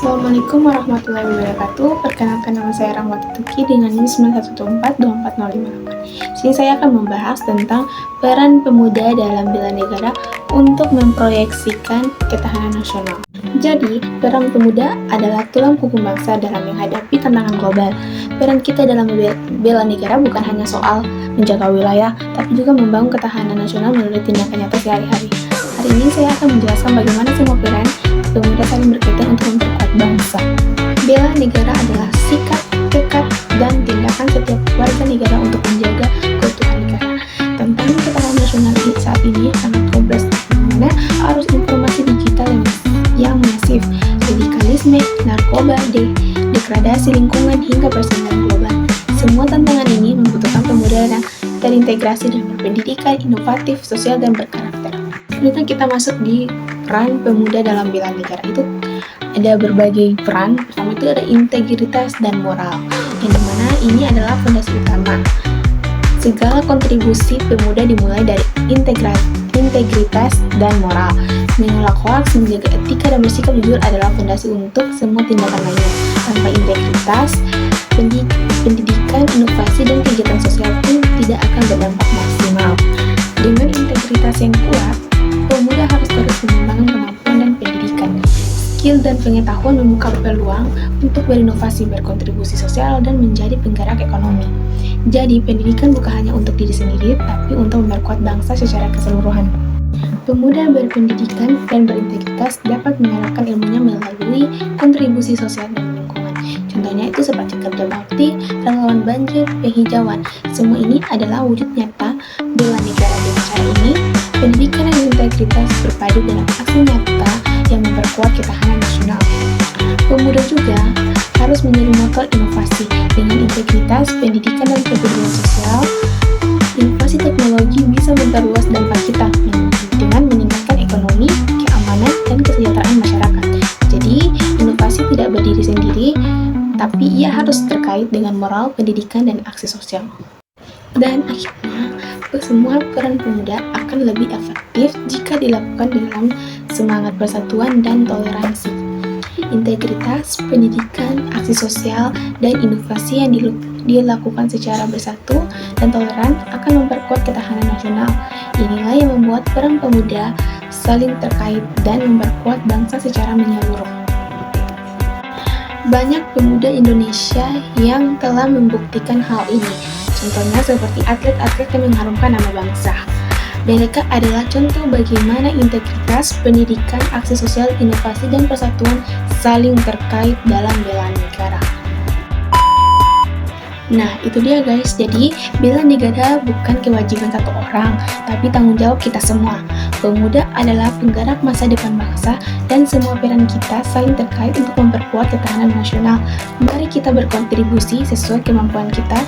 Assalamualaikum warahmatullahi wabarakatuh. Perkenalkan, nama saya Rahmati Tuki dengan NIM 9142405. Sini saya akan membahas tentang peran pemuda dalam bela negara untuk memproyeksikan ketahanan nasional. Jadi, peran pemuda adalah tulang punggung bangsa dalam menghadapi tantangan global. Peran kita dalam bela negara bukan hanya soal menjaga wilayah, tapi juga membangun ketahanan nasional melalui tindakan nyata sehari-hari. Hari ini saya akan menjelaskan bagaimana semua peran pemuda saling berkaitan untuk memperkuat bangsa. Bela negara adalah sikap, tekad, dan tindakan setiap warga negara untuk menjaga keutuhan negara. Tantangan ketahanan nasional saat ini sangat kompleks, karena arus informasi digital yang masif, radikalisme, narkoba, degradasi lingkungan, hingga persaingan global. Semua tantangan ini membutuhkan pemuda yang terintegrasi dan berpendidikan, inovatif, sosial, dan berkarakter. Kemudian kita masuk di peran pemuda dalam bela negara. Itu ada berbagai peran. Pertama itu ada integritas dan moral, yang dimana ini adalah fondasi utama. Segala kontribusi pemuda dimulai dari integritas dan moral. Menolak hoaks, menjaga etika, dan bersikap jujur adalah fondasi untuk semua tindakan lainnya. Tanpa integritas, pendidikan, inovasi, dan kegiatan sosial pun tidak akan berdampak maksimal. Dengan integritas yang kuat, pemuda harus terus mengembangkan kemampuan dan pendidikan. Skill dan pengetahuan membuka peluang untuk berinovasi, berkontribusi sosial, dan menjadi penggerak ekonomi. Jadi, pendidikan bukan hanya untuk diri sendiri, tapi untuk memperkuat bangsa secara keseluruhan. Pemuda berpendidikan dan berintegritas dapat menyalurkan ilmunya melalui kontribusi sosial dan lingkungan. Contohnya itu seperti kerja bakti, relawan banjir, penghijauan. Semua ini adalah wujud nyata bela negara. Dengan cara ini, pendidikan dan integritas berpadu dalam aksi nyata yang memperkuat ketahanan nasional. Pemuda juga harus menjadi motor inovasi. Dengan integritas, pendidikan, dan kepedulian sosial, inovasi teknologi bisa memperluas dampak kita dengan meningkatkan ekonomi, keamanan, dan kesejahteraan masyarakat. Jadi, inovasi tidak berdiri sendiri, tapi ia harus terkait dengan moral, pendidikan, dan aksi sosial. Dan akhirnya, semua peran pemuda akan lebih efektif jika dilakukan dalam semangat persatuan dan toleransi. Integritas, pendidikan, aksi sosial, dan inovasi yang dilakukan secara bersatu dan toleran akan memperkuat ketahanan nasional. Inilah yang membuat peran pemuda saling terkait dan memperkuat bangsa secara menyeluruh. Banyak pemuda Indonesia yang telah membuktikan hal ini. Contohnya seperti atlet-atlet yang mengharumkan nama bangsa. Mereka adalah contoh bagaimana integritas, pendidikan, aksi sosial, inovasi, dan persatuan saling terkait dalam bela negara. Nah, itu dia guys. Jadi, bela negara bukan kewajiban satu orang, tapi tanggung jawab kita semua. Pemuda adalah penggerak masa depan bangsa, dan semua peran kita saling terkait untuk memperkuat ketahanan nasional. Mari kita berkontribusi sesuai kemampuan kita,